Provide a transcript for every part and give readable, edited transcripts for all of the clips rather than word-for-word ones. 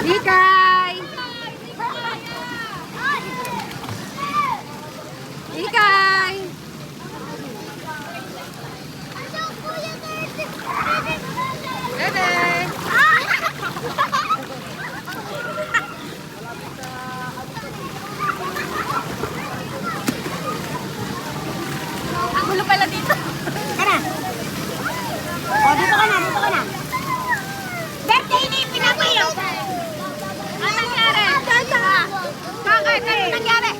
Ikay! Ikay! Dede! Ang gulo pala dito. Tara! O, dito ka na, dito ka na. Birthday ni pinapayo! Ano nangyari? Bakit? Ano nangyari?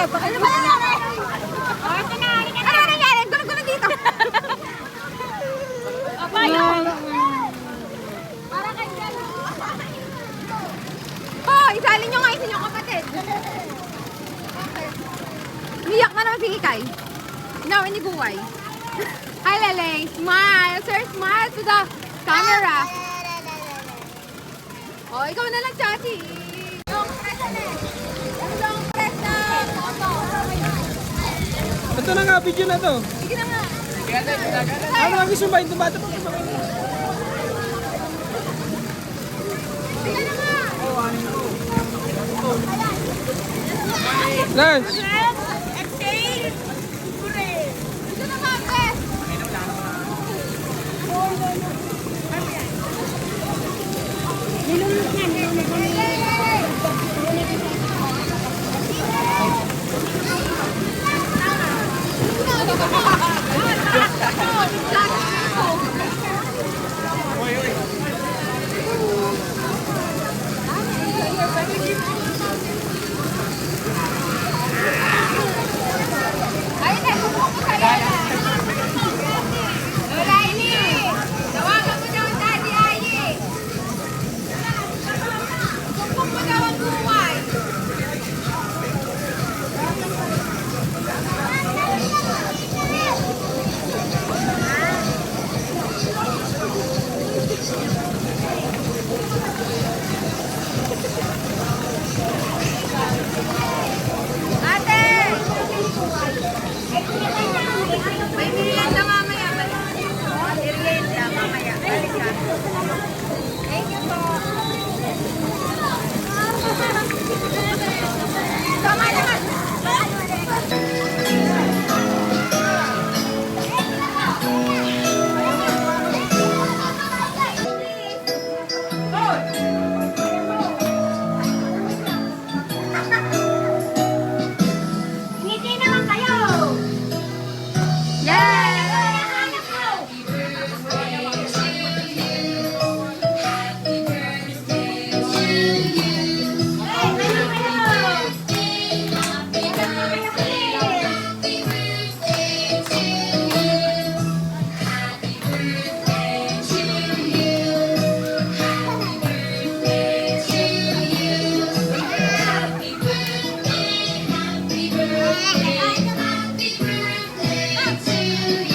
Baka naman nangyari? Ano nangyari? Gulo-gulo dito. Apayo! Para kayo dyan. Oh, isali nyo nga, isa nyo kapatid. Umiyak na naman si Ikay. Now, iniguway. Hi, Lele. Smile. Sir, smile to the camera. Oh, ikaw na lang, Chachi. Long press na. Long press na. Ito na nga, video na to. Sige na nga. Ano ang gusto ba? Ito ba? Ito ba? Sige na nga. Lance! Ito na nga, press. Nilunod niya, nilunod niya. Ayun eh, bubuk ko sa'yo. Lola ini. Tawagan mo daw ang Daddy Ayi. Bubuk mo daw ang buhay. Ate! May merienda mamaya. Merienda mamaya. Balik ka. Thank you po. Tama naman. Ngiti naman kayo! Yay!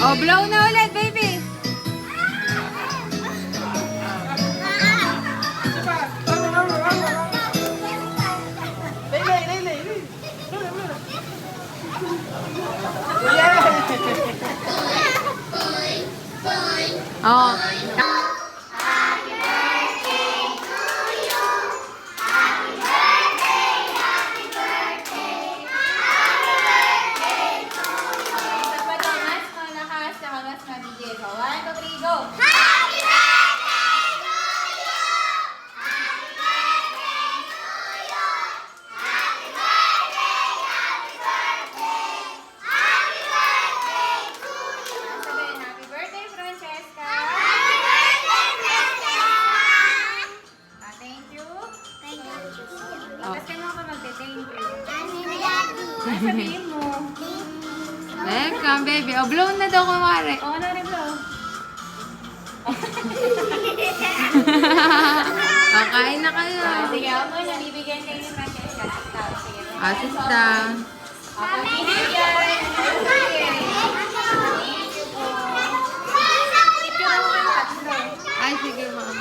Oh, blow na ulit, baby. Oh. Happy birthday, Francesca! Happy birthday! ang baby. O, blown na daw kumari. Oo, na rin bro. O, kain na kayo. Sige, ako muna. Bibigyan kayo ni Francesca. Sige. Sit down. Ay, sige, ma'am.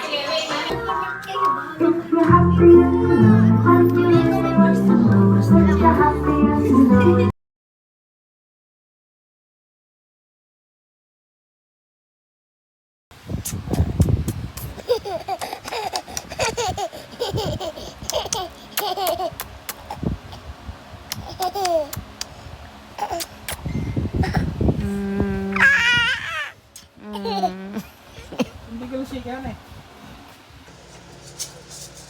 Sige, wait. Hindi ko siya yan eh.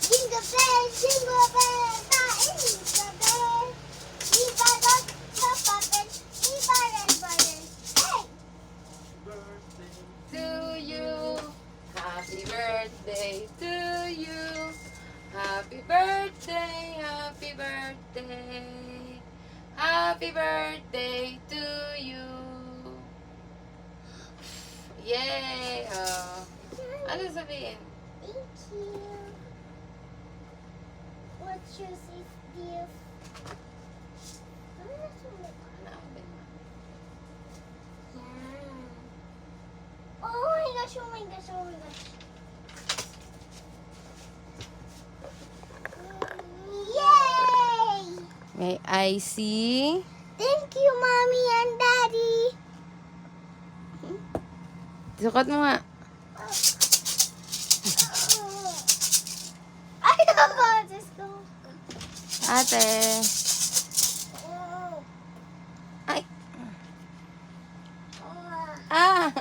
Jingle bells, jingle bells, taing jingle bells. Iba dot sa papel, iba red button. Hey! To you. Happy birthday to you. Happy birthday, happy birthday. Happy birthday to you. Yay! Oh. Ano sabihin? Thank you. What's your safe gift? Hanapin mo. Yeah. Oh my gosh, oh my gosh, oh my gosh. Yay! May IC. Thank you, Mommy and Daddy. Sukat mo nga. Ay, ako, Diyos ko. Ate. Ay. Ah.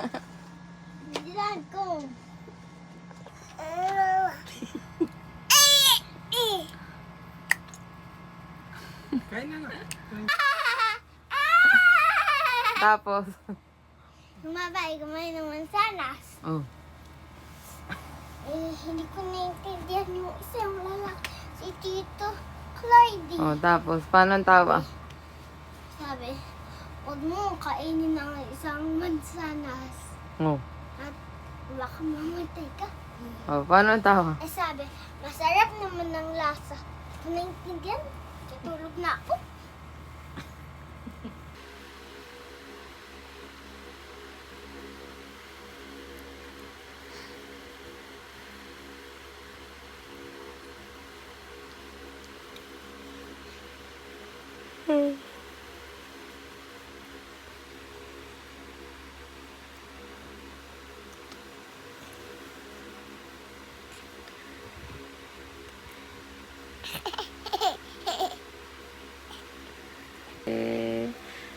Dilan ko. Kain na nga. Tapos. Lumabay, kumain ng mansanas. Oh. Hindi ko naiintindihan yung isang lalaki, si Tito Clyde. Oh, tapos. Paano ang tawa? Sabi, huwag mo kainin ng isang mansanas Oh. at baka mamatay ka. Oh, paano ang tawa? Ay sabi, masarap naman ang lasa. Hindi ko naiintindihan. Tutulog na ako.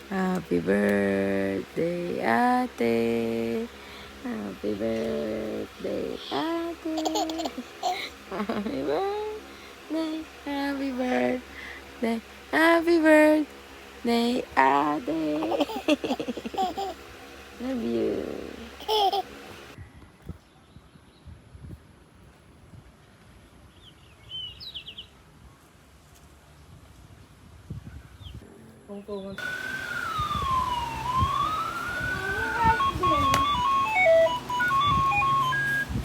Happy birthday, ate. Happy birthday, ate. Happy birthday, happy birthday, happy birthday, ate. Love you.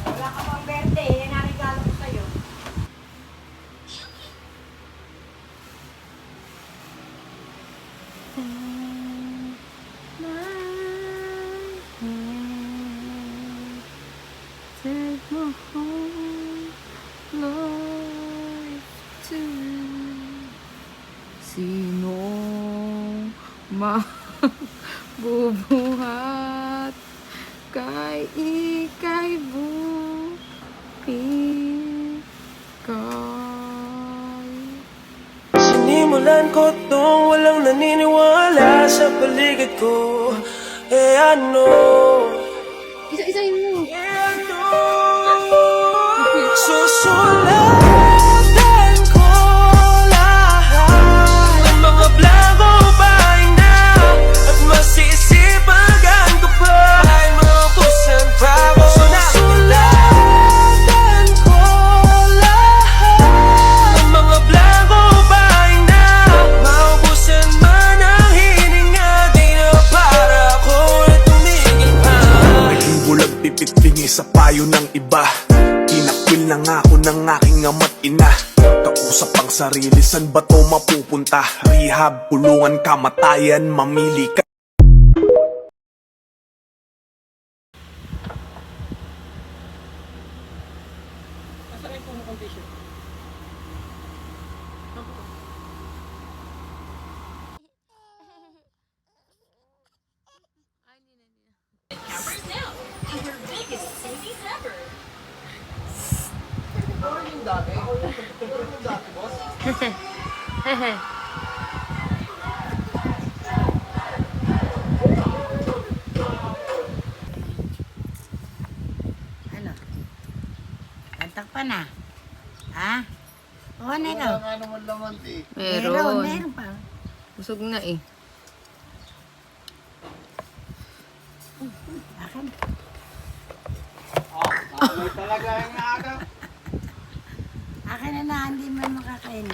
Wala ka pang birthday. Yan ang regalo ko sa'yo. Take my whole life to sino mabubuhat kay ika'y bukikay. Sinimulan ko tong walang naniniwala sa paligid ko. Eh ano? Isa-isahin mo. Susulatan ko lahat ng mga blago bay na at masisipagan ko pa ay mapusan pa ako. Susulatan ko lahat ng mga blago bay na maubusan man Bitbingi sa payo ng iba, inakwil na nga ako ng aking ama't ina. Kausap ang sarili, san ba to mapupunta? Rehab, pulungan, kamatayan, mamili ka. Nasaan yung puno kong t-shirt? Ano? Kantak pa na. Ha? O, ano ikaw? Meron. Meron pa. Busog na eh. Akin. May talaga yung aga. Akin na hindi man makakainin.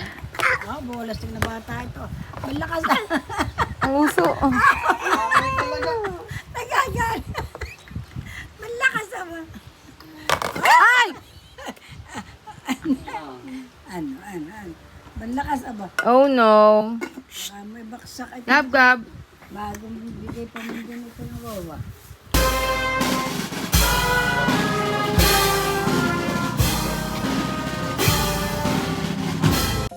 Oh, bolas na bata ito. Malakas na. Ang uso. Nagagal. Malakas na ba? Ay! Ano? Malakas na ba? Oh no. Baka may baksak ito. Gab, gab. Bagong bigay pa man din ito ng wawa.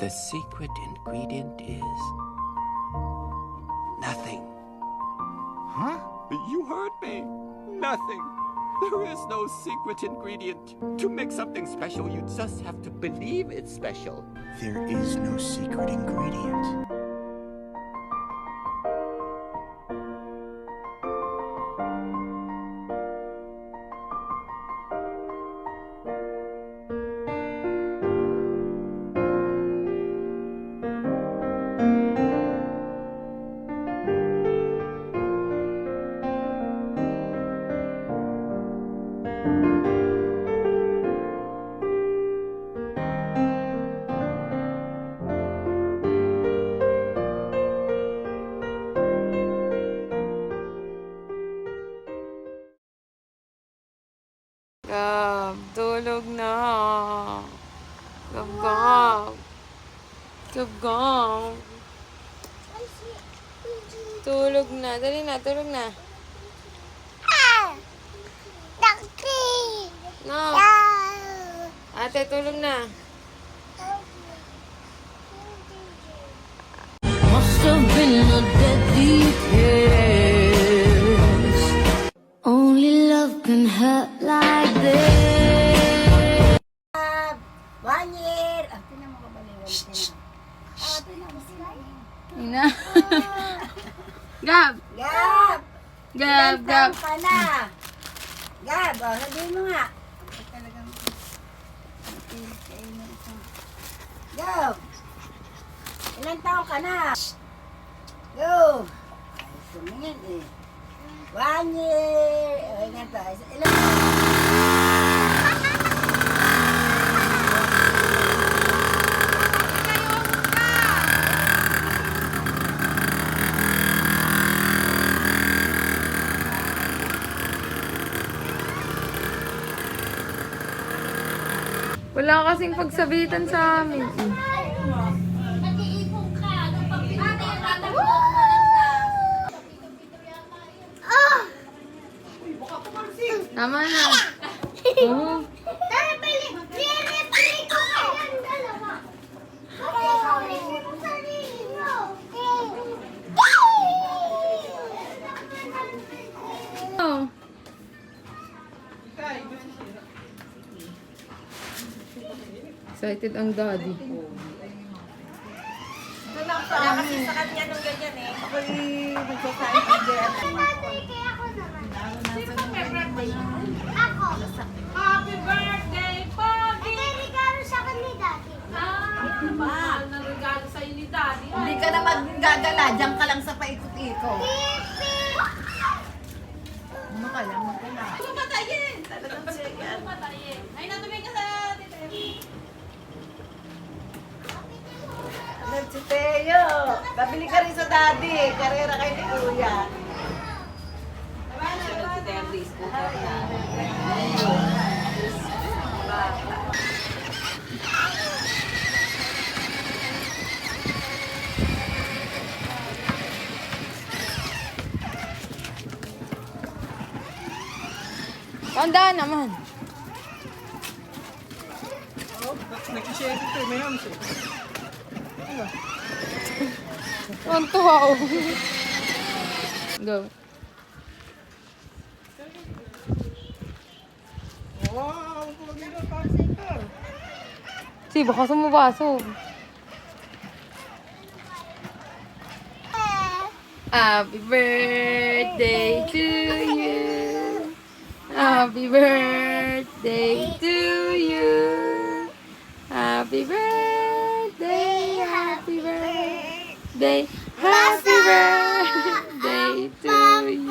The secret ingredient is nothing. Huh? You heard me. Nothing. There is no secret ingredient. To make something special, you just have to believe it's special. There is no secret ingredient. Gab, tulog na. Gab, gab. Gab, gab. Tulog na. Dali na, tulog na. No. Ate, tulog na. Must have been a deadly kiss. Only love can hurt like this. 1 year. Ah, tinan mo ka ba na yun? Ah, tinan mo sila. Ina. Gab. Gab! Gab, Ilang gab. taon ka na? Gab, oh, sabihin mo nga. Talagang kainin ito. Gab! Ilang taon ka na? Go! Ay, sumingin eh. 1 year! Okay nga to. Ilang Wala kasing pagsabitan sa amin. Tama na. Oo. Tara, bili. Bili ko kayang dalawa. Okay, mo sarili mo. Oh. Excited ang daddy. Kaya ako naman. Ako. Happy birthday, Pogi! Ito yung regalo sa akin ni Daddy. Mahal na regalo sa'yo ni Daddy. Hindi ka na maggagala, diyan ka lang sa paikot-ikot. Ano ka lang magkala? Patayin! Talagang sige. Patayin. Ay, natuming ka sa tita. Si Teo, babili ka rin sa daddy. Karera kay ni Kuya. Si Daddy, scooter na. Tandaan naman. Nag-share ito, may hams eh. Ang tuwa oh. Go. Wow, pogi na, pastor. Si, baka sumubasog. Happy birthday to you. Happy birthday to you. Happy birthday, happy birthday, happy birthday to you.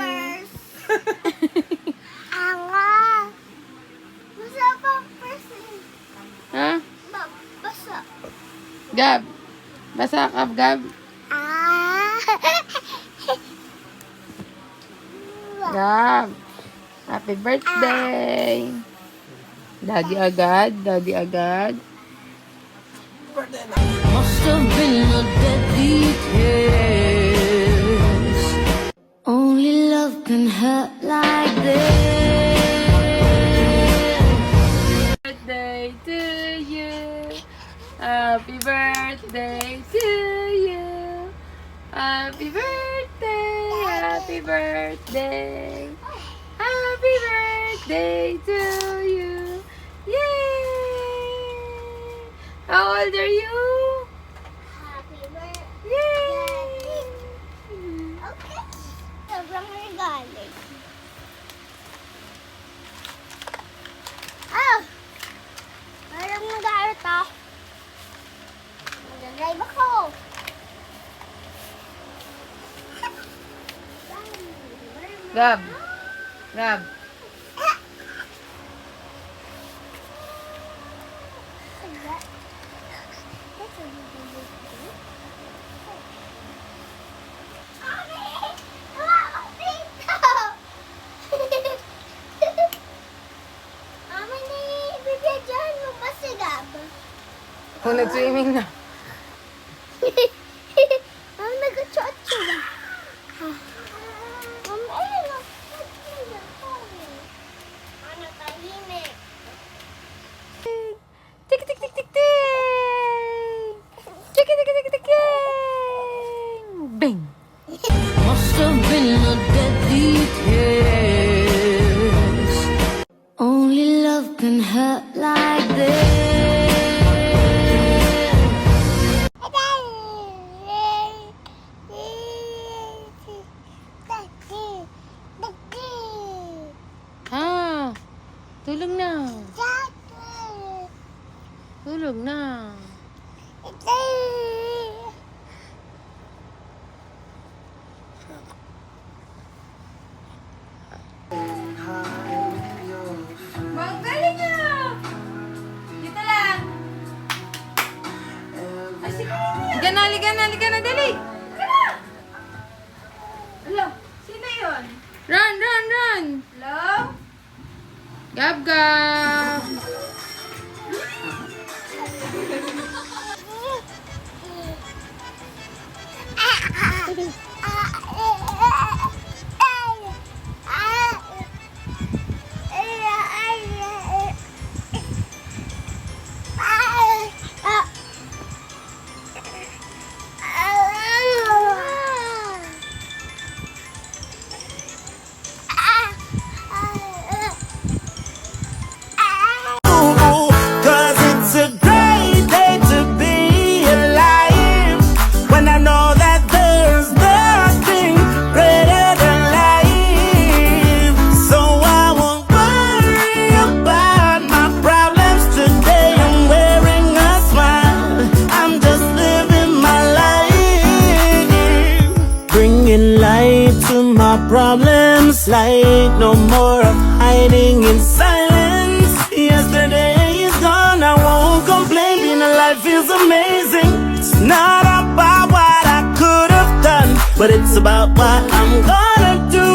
Anga. Basa pa person. Ha? Basa. Gab. Basa ka, Gab. Ah. Gab. Happy birthday. Daddy agad, daddy agad. Must have been a deadly kiss. Only love can hurt like this. Birthday to you. Happy birthday to you. Happy birthday. Happy birthday. Happy birthday to you. Yay! How old are you? Happy birthday. Yay! Okay. Sobrang regalo. Ah! Parang nag-aaral to. Nag-drive ako. Gab. Gab. Kung nag-swimming na. Ang nag-chocho ba? Ano tahimik? Tik tik tik tik tik. Tik tik tik tik tik. Bang. Must have been a deadly kiss. Only love can hurt like this. Ah, tulog na. Tulog na. Magaling na! Dito lang. Ay, sige. Liga na, liga na, liga na, dali. Liga na. Hello, sino yun? Run, run, run. Hello? Gab, gab. Cause it's a great day to be alive. When I know that there's nothing greater than life. So I won't worry about my problems today. I'm wearing a smile. I'm just living my life. Bringing light to my problems. Light, no more of hiding in silence. Yesterday is gone, I won't complain. Being alive feels amazing. It's not about what I could have done, but it's about what I'm gonna do.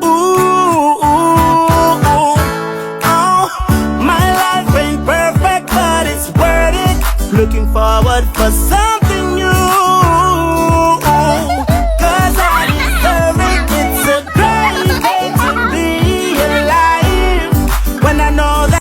Ooh, ooh, ooh. Oh, my life forward for something new. 'Cause I deserve it. It's a great day to be alive. When I know that.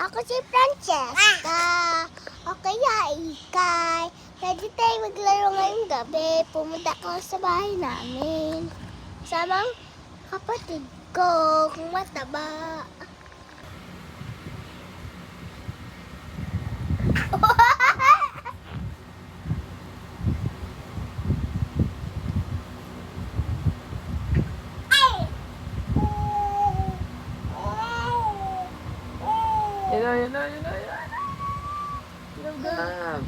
Ako si Francesca. O kaya ikay. Pwede tayo maglaro ngayong gabi. Pumunta ko sa bahay namin. Samang kapatid ko kung mataba. Yun na. Gab-gab.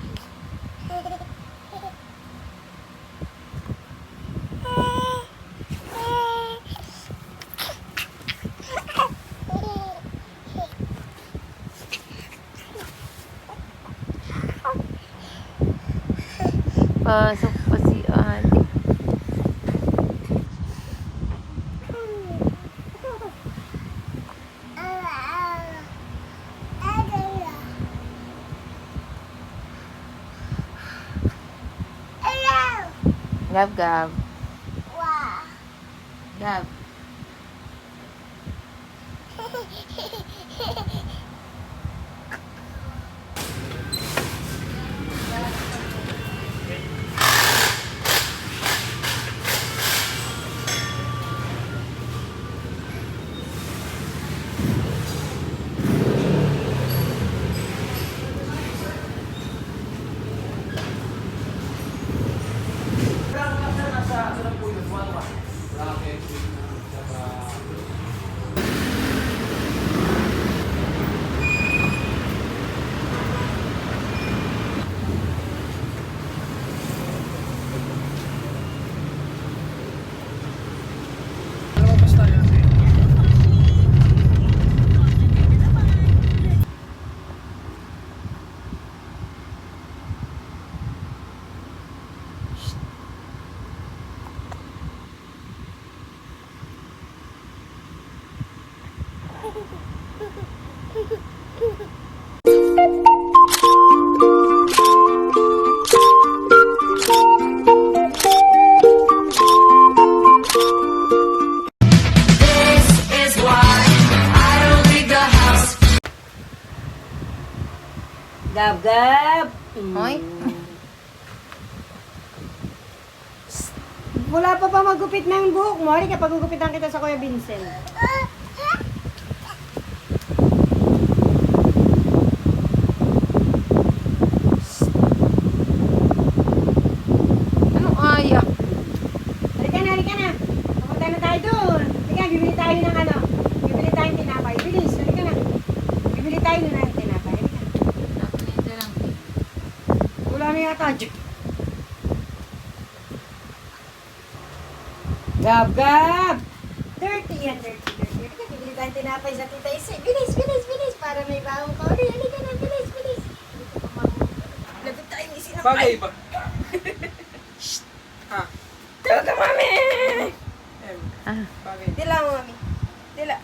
Pasok pa si Ali. Gab-gab. Wow. Gab. Gab-gab. Hoy. Wala pa magupit ng buhok mo. Halika, paggugupitan kita sa Kuya Vincent. Anong ayak? Halika na. Pupunta na tayo doon. Halika, bibili tayo ng ano. Bibili tayong tinapay. Bilis, halika na. Bibili tayo ng tinapay. Halika. Wala na yata. Gab-gab! 30 yan, 30. Halika, bibili tayong tinapay sa Tita Isay. Bilis. Para may bawang ka. Halika na, bilis. Lapit tayo ni sinapay. Bagay ba? Ha? Tara ka, mami! Ah. Bagay. Dila mo, mami. Dila.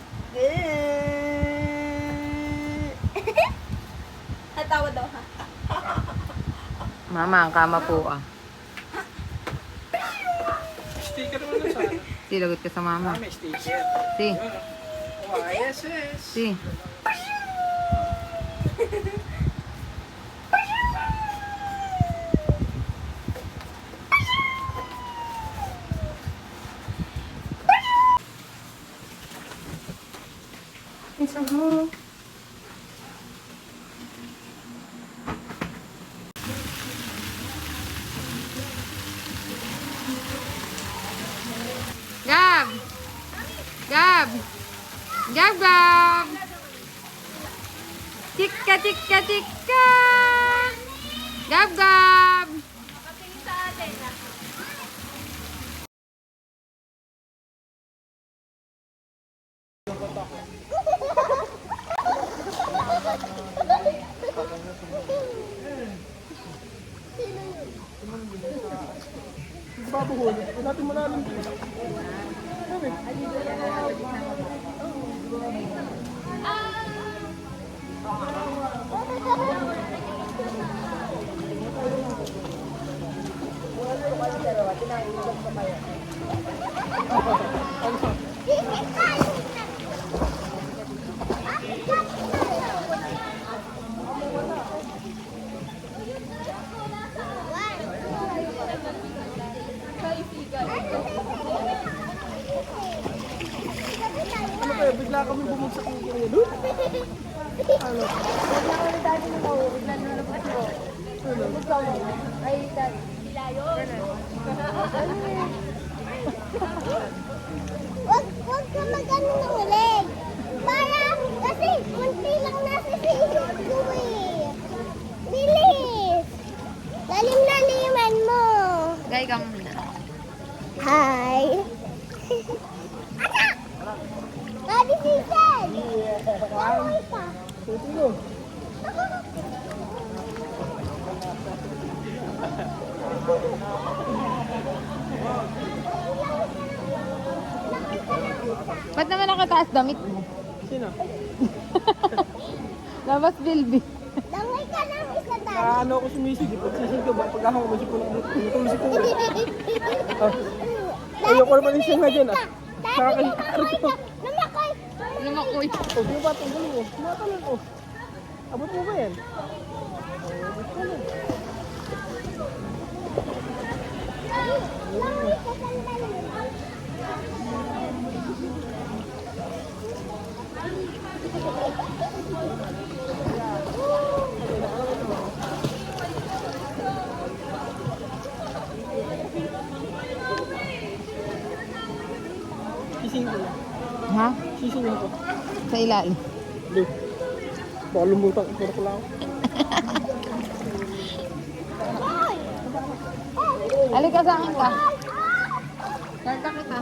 Natawa daw, ha? Mama, ang kama po ah. Sticker mo na sana. Silagot ka sa mama. May sticker. Si. Yun, oh. Wow, yes. Si. sahog. Gab! Gab! Gab, Gab! Tika, tika, tika! Gab, Gab! Babuhol. Kung natin malalim. Ano kaya? Bigla kami bumagsak ng kaya doon? Ano? Wag ka mag-ano ng ulit. Para, kasi kunti lang nasa sisig ko eh. Bilis! Lalim-laliman mo. Gay ka muna. Hi! Anak! Daddy Sisel! Laway pa. Tutulog. Ba't naman nakataas damit mo? Sino? Labas bilbi. Langay ka lang isa daddy. Ano ako sumisig? Pag sisig ko ba? Pag ako may sipon ako. Natulog si Kuya. Ayoko naman yung siya nga dyan ah. Sa akin. Lumakay! Lumakoy. O, sino ba? Tunggalin mo. Tumatalon ko. Abot mo ba yan? Langay ka sandali. Sising ko na. Ha? Sising ko. Sa ilalim. Hindi. Baka lumutang. Puro ko lang. Halika sa akin ka. Karta kita.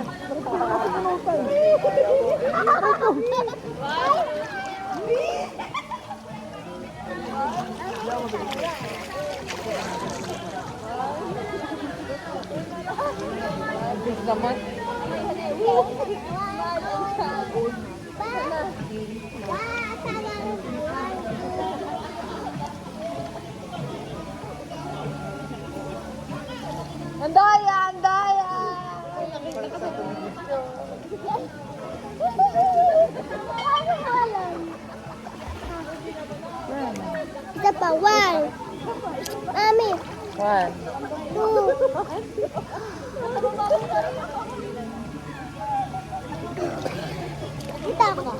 Bis naman. Andaya! Andaya! Isa pa, one. Mami, One. two. Kita ko.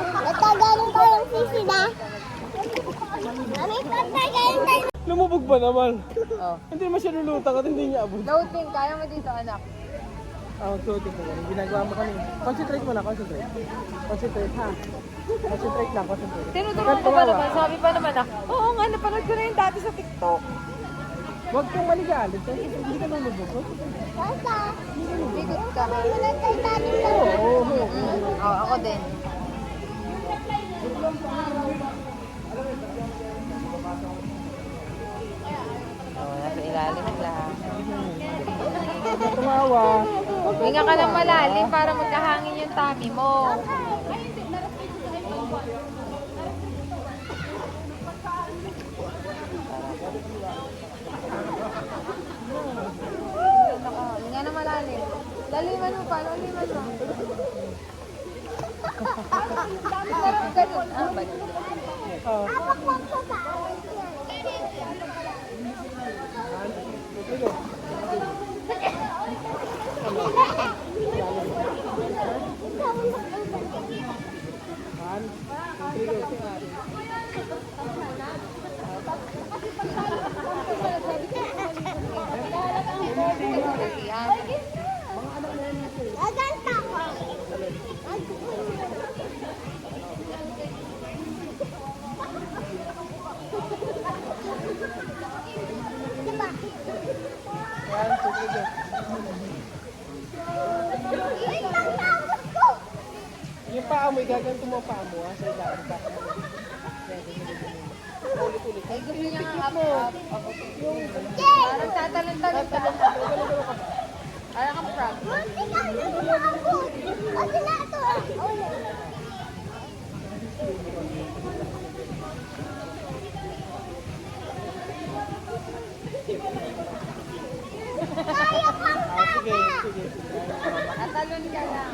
Natagalan ko yung sisi na. Mami, natagalan tayo. Lumubog ba naman? Oh. Hindi naman siya lulutang at hindi niya abot. Loading, kaya mo dito anak. Suotin ko ganun. Ginagawa mo kanina. Concentrate mo na, concentrate. Concentrate ha. Concentrate lang, concentrate. Tinutulungan ko pa naman, sabi pa naman ako. Oo nga, napanood ko na yung dati sa TikTok. Huwag kang maligalit. Hindi ka lumubog. Basta. Bigot ka. Wala tayo tayo. Oo. Oo, ako din. Oo, nasa ilalim lang. Tumawa. Hinga ka ng malalim para magkahangin yung tummy mo. Hinga na malalim. Laliman mo pa, laliman mo. Ganun. Ah, balik. 1, 2, 3, go. Gaganta ko. Diba? 1, 2, 3, go. Wait lang, tapos ko. Yung paa mo, igaganto mo ang paa mo, ha? Sa ilalim pa. Ulit-ulit. Ay, gusto niya nga mo. Parang tatalon-talon ka. Parang kang frog. Munti ka na lumabot. O sila ito. Ulit. Kaya kang Sige, sige. Tatalon ka lang.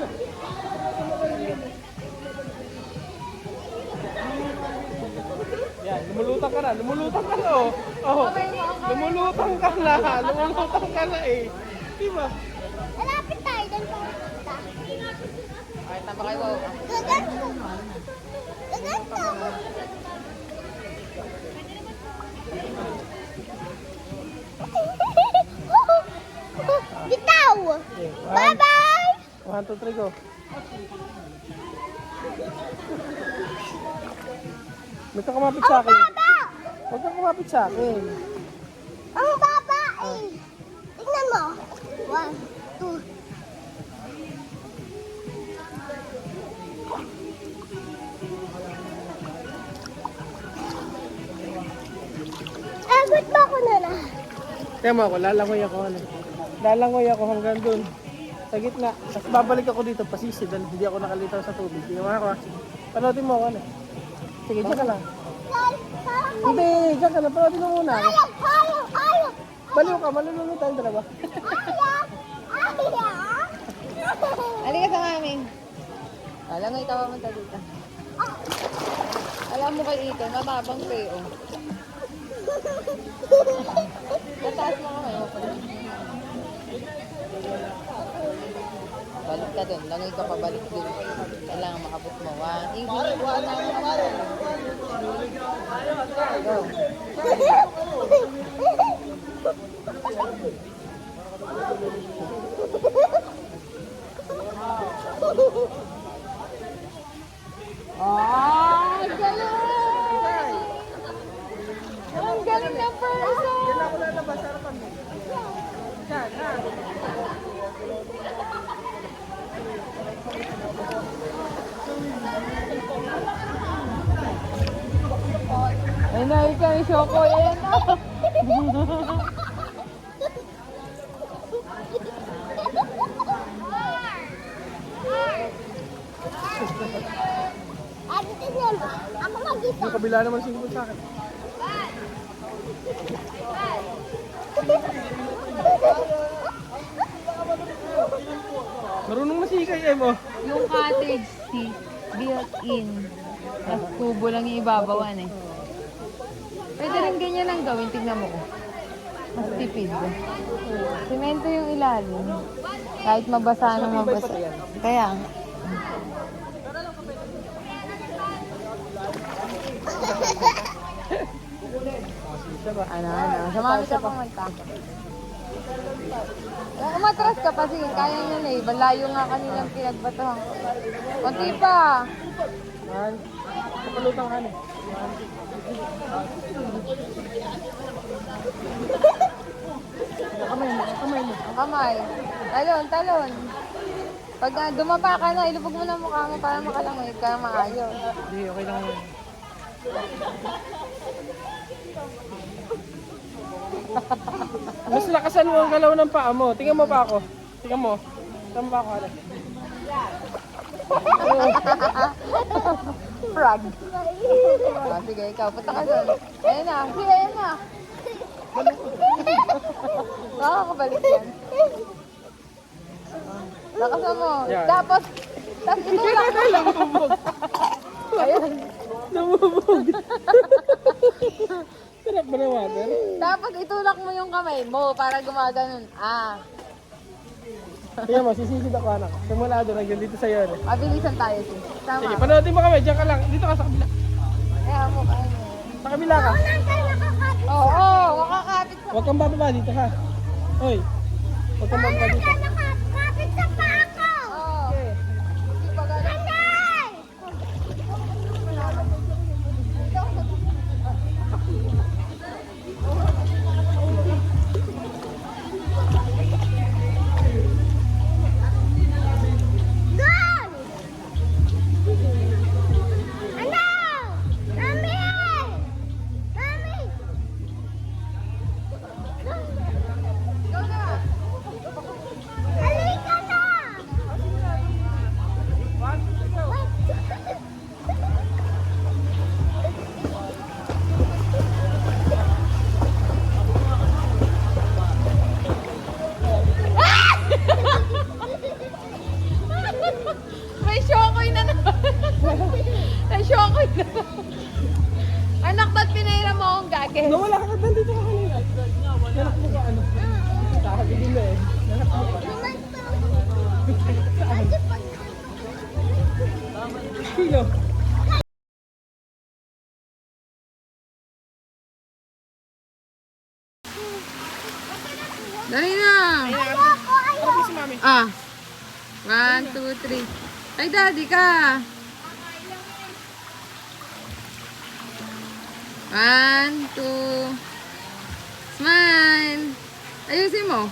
Yan, lumulutang ka na, oh. Oh, lumulutang ka na eh. Diba? Malapit tayo doon pumunta. Ay, tama kayo. Wow. Gaganto. Gaganto. Bitaw. Okay, Bye-bye. 1, 2, 3, go. Huwag ka kumapit sa Ang akin. baba. Huwag ka kumapit sa akin. Ang baba eh. Tingnan mo. 1, 2. Agot ba ako na na? Kaya mo ako, lalangoy ako. Ano? Lalangoy ako hanggang dun. Sa gitna. Tapos babalik ako dito, pasisi. Dahil hindi ako nakalitaw sa tubig. Hindi mo ako. Panoodin mo ako. Ano? Sige, dyan ka lang. Hindi, dyan ka lang. Panoodin mo muna. Ayaw. Baliw ka, malulunod tayong dalawa. Halika sa amin. Alam mo, itawa mo dito. Alam mo kay Ethan, matabang peo. Tataas mo ko ngayon. Balik ka dun. Langoy ka pabalik dun. Kailangan makabot mo. 1, ihingi ko na Go. Galing! Ang galing ng person! Yan ako lalabas, harapan mo. Yan, ha? Ay na, ikaw yung Shoko. Ayan na. Ate, tingnan mo. Ako mag-isa. Yung kabila naman sinipot sa akin. Marunong na si Ikay, mo. Yung cottage tea, built-in. Tapos kubo lang yung ibabawan eh. Pwede rin ganyan lang gawin. Tignan mo ko. Mas tipid. Semento yung ilalim. Kahit mabasa ng mabasa. Kaya nga. Ano. Sumami ka pang magtaka. Umatras ka pa, sige, kaya nyo na eh. Malayo nga kanilang pinagbatahan. Kunti pa. Man, kapalutang ka na. Kamay mo. Ang kamay. Talon. Pag dumapa ka na, ilubog mo na mukha mo para makalangoy ka maayos. Hindi, okay lang yun. Mas lakasan mo ang galaw ng paa mo. Tingnan mo pa ako. Tingnan mo. Tingnan mo pa ako. Ano? Frog. Sige, ikaw. Punta ka doon. Ayan na. Sige, ayan na. Makakabalik yan. Lakasan mo. Yan. Tapos itulak mo. Namubog. Ayan. Namubog. Sarap ba na water? Tapos itulak mo yung kamay mo para gumaganon. Tingnan mo, sisisid ako anak. Simula doon, hanggang dito sa'yo. Mabilisan tayo, sis. Tama. Sige, panoodin mo kami. Diyan ka lang. Dito ka sa kabila. Ako kaya. Sa kabila ka. Oo, makakapit sa... Huwag kang bababa dito ha. Hoy. Huwag kang bababa dito. Kapit sa paa ko! Okay. Hindi pa ganun. Doon! Ano? Mami! Mami! Halika na! May shokoy na naman. May shokoy na naman. Anak, ba't pinahira mo akong gage? Nawala ka na dito ka kanina. Nanak mo ka ano. Sabi nila eh. Nanak mo ka. Sino? Dali na. Ano si mami? Ah. 1, 2, 3. Ay, daddy ka. 1, 2. Smile. Ayusin mo.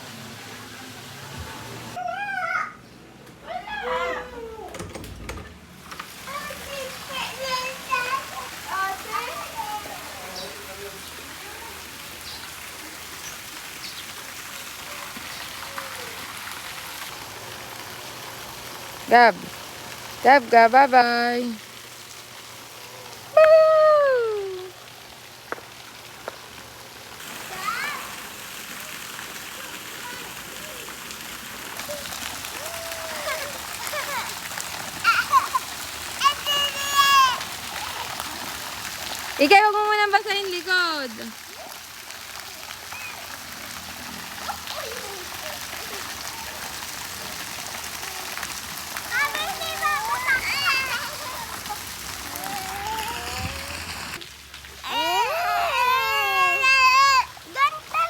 Gab. Gab, bye-bye. Woo! Ikay, huwag mo munang basahin likod. Ganda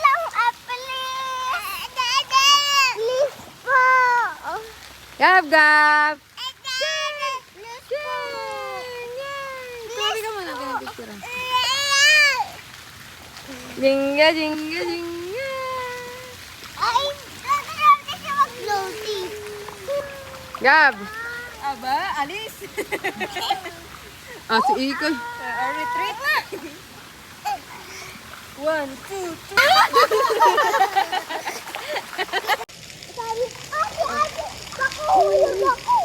lang, please! Please po! Gab. Please po! Sabi ka muna, pinapicturean. Jinga. Ay, nagkakaroon na siya mag-floating. Gab. Aba, alis. Ah, si Ikoy. Retreat na. 1, 2, 3. Sabi, ate, kakahulog ako.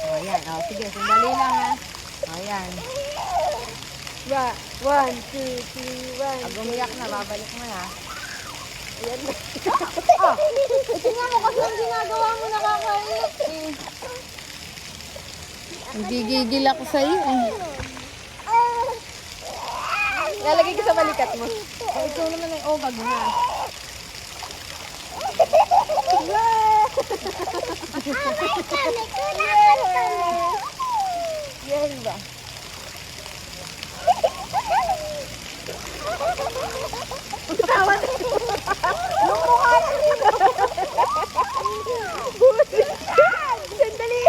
O, yan. O, sige, sandali lang ha. O, yan. 1, 2, 3, 1. Pag umiyak na, babalik mo ha. Ayan na. Tingnan mo kasi ang ginagawa mo nakakaiyak eh. Nagigigil ako sa iyo eh. Lalagay ko sa balikat mo. O, ikaw naman ay obag ha. Yan ba? Tawa na ito. Yung mukha na ito. Sandali.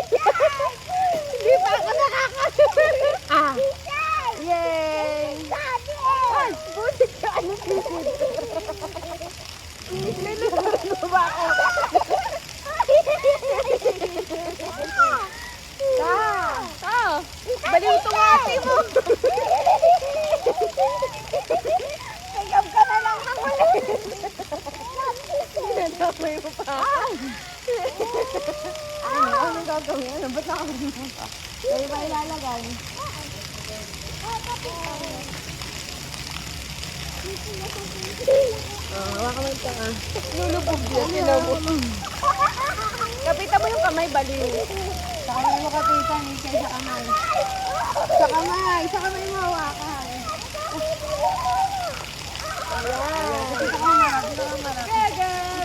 Hindi pa ako nakakasunod. Ah. Yay! Ay, butik ka. Ano sisid? Nilularo ba ako? Baliw itong ate mo. Nagam ka na lang ang ulit. Sinadamay mo pa. Anong gagawin? Ano? Ba't nakakalimutan ka? Kaya ba ilalagay? Hawakan mo yung tanga. Lulubog yan. Lulubog. Kapitan mo yung kamay, baliw. Sa kamay mo kapitan, kaya sa kamay. Sa kamay. Sa kamay mo hawakan. Ayan. Dito ka marap. Dito ka marap.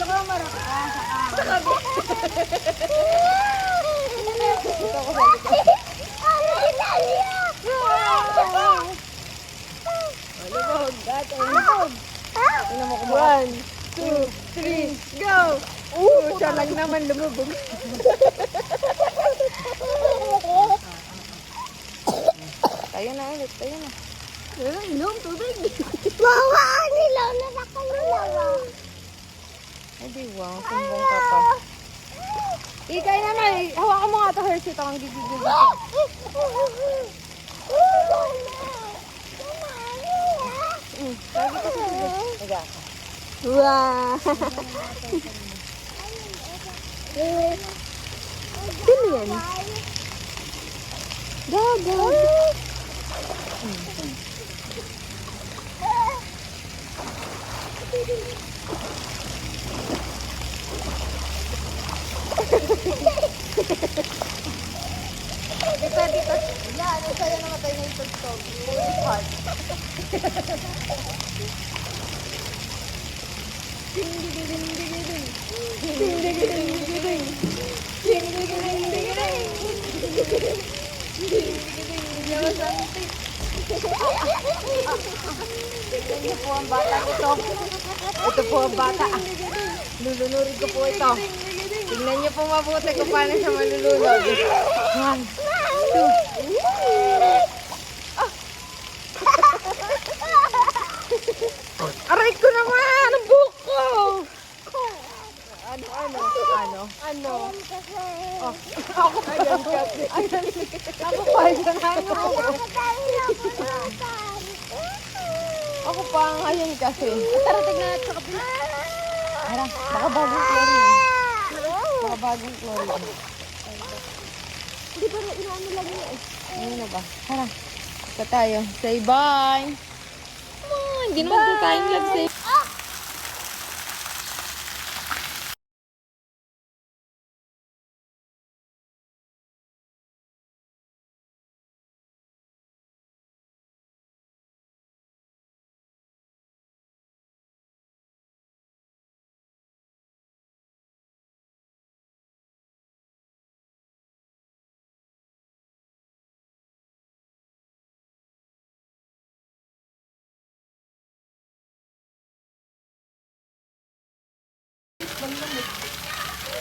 ka marakas. Lumabog. Dati, lumabog. Tingnan mo kung 1, 2, 3, go! Siya lang naman lumabog. Tayo na ulit, tayo na. Inom, tubig. Wawa, nilaw na nakalulawa. Hindi, wow, sumbong ka pa. Ikay na na, hawakan mo nga ito, Hershey, ito ang gigigil. Lagi ka sa wow. Sino yan? Gaga. Dito. Yan, ang saya namatay na yung tugtog. Yung heart. Ito po ang bata ito. Ito po ang bata. Lulunurin ko po ito. Tingnan niyo po mabuti kung paano siya malulunod. 1, 2. Aray ko naman! Ang buhok ko! Ano? Oh, ako pa yan kasi. Ako pa yan. Ako pa ang ayan kasi. Tara, tignan natin sa kapila. Tara, baka bagong chlorine. Baka bagong chlorine. Hindi ba inaano lang yun eh? Ano na ba? Tara, ito tayo. Say bye! Hindi naman tayo nag-say.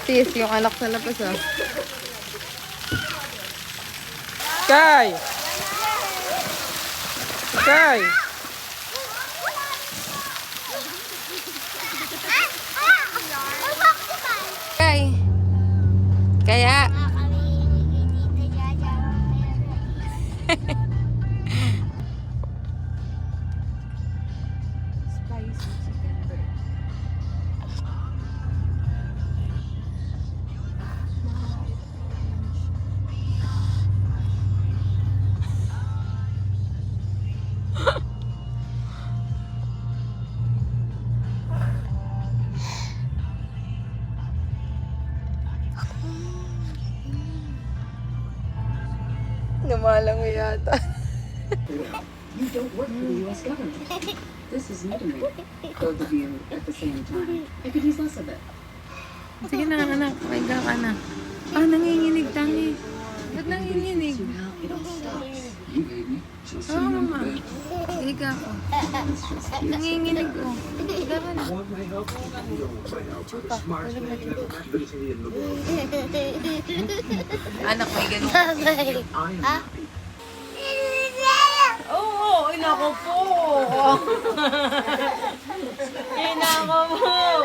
Sis, yung anak sa labas ah. Sky! Sky! Sky! Kaya... Namalang mo yata. You don't work for the U.S. government. This is metering. Both of you at the same time. I could use less of it. Sige na, anak. Maiga ka na. Ah, nanginginig tangi. Ba't nanginginig? Now it all stops. You gave me. So Oo, mama. Higa ko. Nanginginig ko. Higa ka na. Chupa. Tulog na chupa. Anak, may ganun. Oo, inako po. Inako po.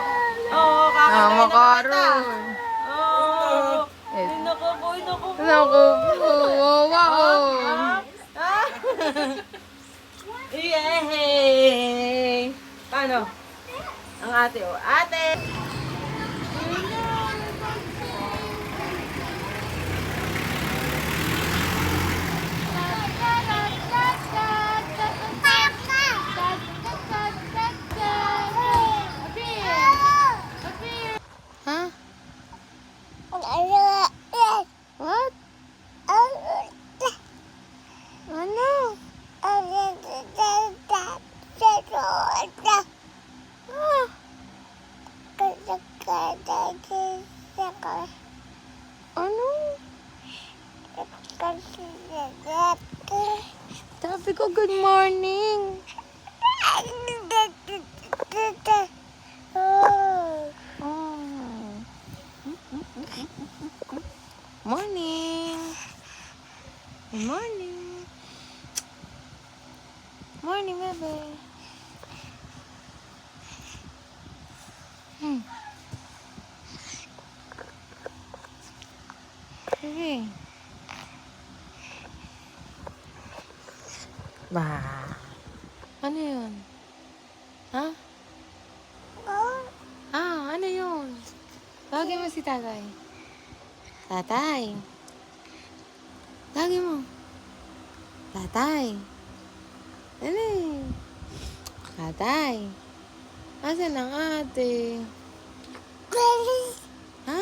Oo, kakatay na Makaroon. Oo. Inako po. Naku po. Wow. Yay! Paano? Ang ate, oh. Ate! Ha? What? Ano? Ano? Sabi ko, good morning. Morning. Good morning. Morning, bebe. Sige. Ba. Ano yun? Ha? Ano yun? Tawagin mo si tatay. Tatay. Tawagin mo. Tatay. Dali. Tatay. Asan ang ate? Ha? Ha?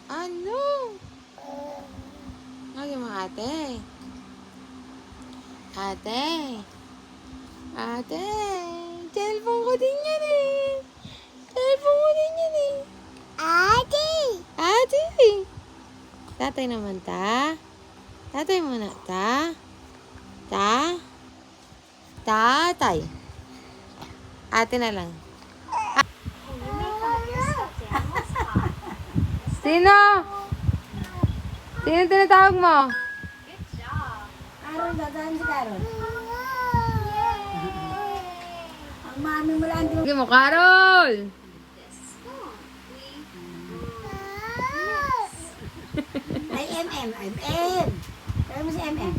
Ano? Tawagin mo ate. Ate. Ate. Cellphone ko din yan eh. Cellphone ko din yan eh. Ate. Tatay naman ta. Tatay muna ta. Tatay. Ate na lang. Sino? Sino tinatawag mo? Aaron, dadaan si Carol. Ang mami mo lang din. Sige mo, Carol! Ay, MM. Kaya mo si MM.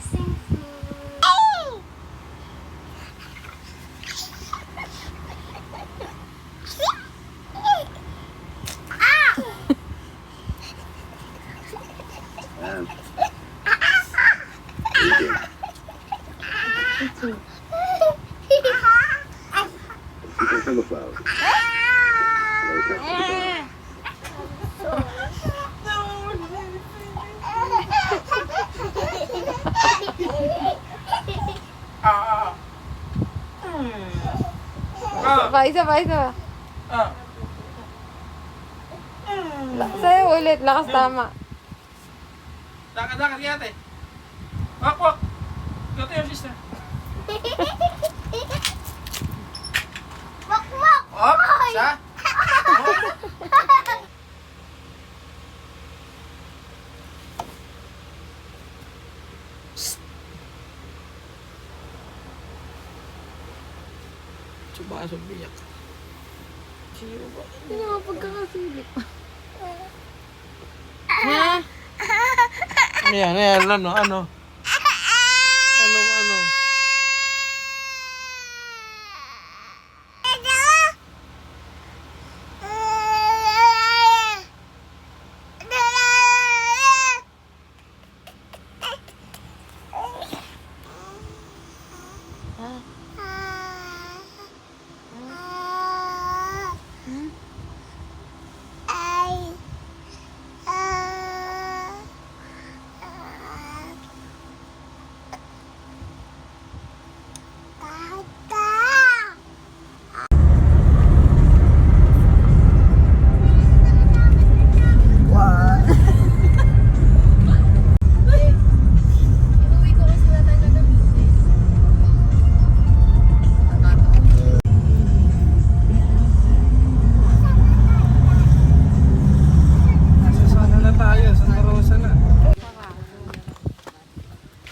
Isa pa. Sa'yo ulit, lakas tama. Lakad, ate. Walk. Go to your sister. Up, isa. Coba biyak. Hindi naman pagkakasilip. Ha? Ano? Ano?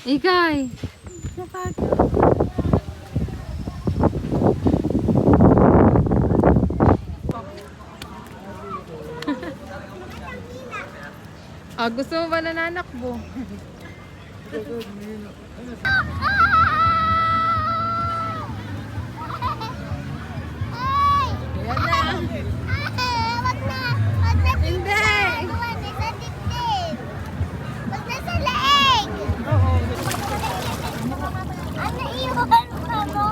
Ikay. Gusto mo ba nananakbo? Yan na. Wag na. Hindi. Wag na sa leeg. Oo. Ano iwan ka mo?